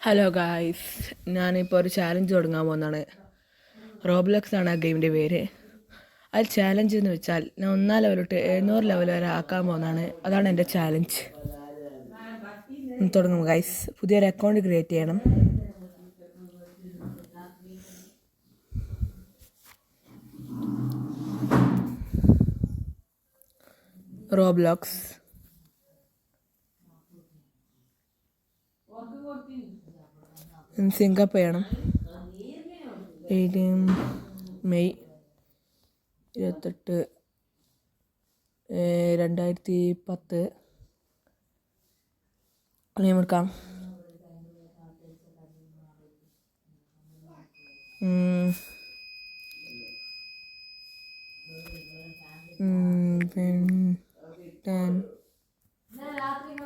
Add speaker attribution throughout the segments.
Speaker 1: Hello guys, ഞാനിപ്പോൾ ഒരു challenge തുടങ്ങാൻ പോകുന്നതാണ്. റോബ്ലോക്സ് ആണ് ആ ഗെയിമിൻ്റെ പേര്. അത് ചാലഞ്ച് എന്ന് വെച്ചാൽ ഞാൻ 1 ലെവൽ തൊട്ട് 700 ലെവൽ വരെ ആക്കാൻ പോകുന്നതാണ്. അതാണ് എൻ്റെ ചാലഞ്ച്. തുടങ്ങും ഗായ്സ്. പുതിയൊരു അക്കൗണ്ട് ക്രിയേറ്റ് ചെയ്യണം. റോബ്ലോക്സ് സിങ്കപ്പ് ചെയ്യണം. മെയ് 28, 2010 എടുക്കാം.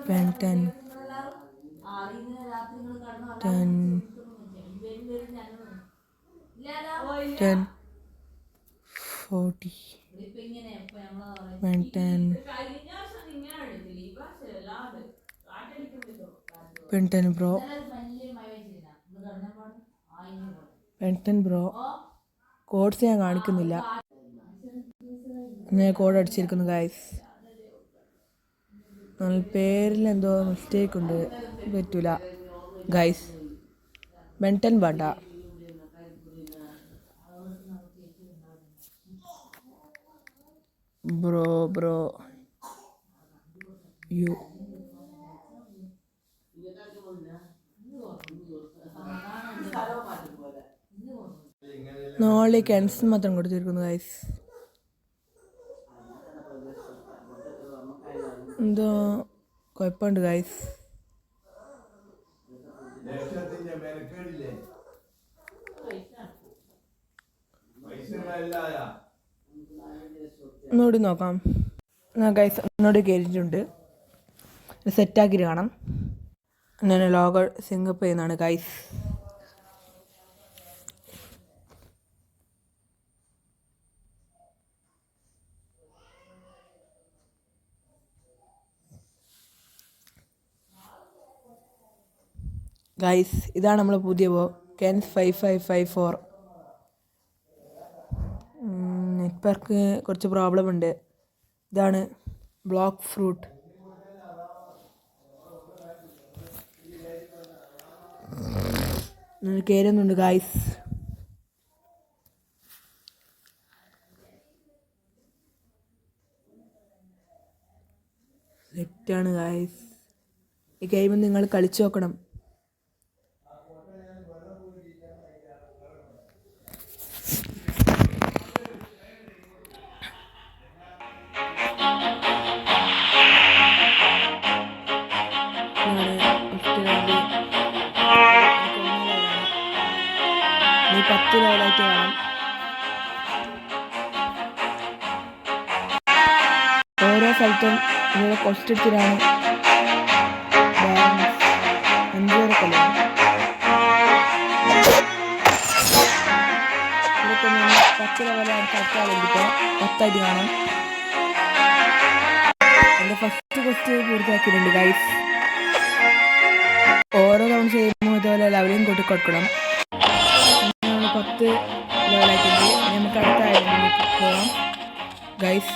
Speaker 1: Ben 10 40 Ben 10 Ben 10 Pro Ben 10 Pro codes ഞാൻ കാണിക്കുന്നില്ല. ഞാൻ കോഡ് അടിച്ചിരിക്കുന്നു ഗൈസ്. പേരിൽ എന്തോ മിസ്റ്റേക്ക് ഉണ്ട്, പറ്റൂല ഗൈസ്. Ben 10 വേണ്ട. ബ്രോ യു നോളി ക്യാൻസൽ മാത്രം കൊടുത്തിരിക്കുന്നു ഗൈസ്. എന്തോ കുഴപ്പമുണ്ട് ഗൈസ്. ഒന്നുകൂടി നോക്കാം. ഗൈസ് ഒന്നുകൂടി കയറിയിട്ടുണ്ട്. സെറ്റാക്കിയിട്ട് കാണാം. ഞാൻ ലോഗോ സിങ്കപ്പ് ചെയ്യുന്നതാണ് ഗൈസ്. ഗൈസ് ഇതാണ് നമ്മൾ പുതിയ കെൻസ് 5554. നെറ്റ്വർക്ക് കുറച്ച് പ്രോബ്ലം ഉണ്ട്. ഇതാണ് ബ്ലോക്ക് ഫ്രൂട്ട്. കയറുന്നുണ്ട് ഗൈസ്. സെറ്റാണ് ഗൈസ്. ഈ ഗെയിം നിങ്ങൾ കളിച്ചു നോക്കണം. നീ 10 ലെവലായിട്ട് കാണാം. ഓരോ സ്ഥലത്തും ഇവിടെ കൊസ്റ്റെടുത്തിട്ടാണ് 5 വരെ കളിയാണ്. ഇതൊക്കെ 10 ലെവലാണ്. 10 വേണ്ടിയിട്ട് 10 കാണാം. എൻ്റെ ഫസ്റ്റ് കൊസ്റ്റ് പൂർത്തിയാക്കിയിട്ടുണ്ട് ഗൈസ്. ഓരോ തവണ ചെയ്യുമ്പോൾ ഇതുപോലെ ലെവലും കൂട്ടി കൊടുക്കണം. 10 ലെവലായിട്ടുണ്ട്. നമുക്ക് അടുത്ത പോകാം ഗൈസ്.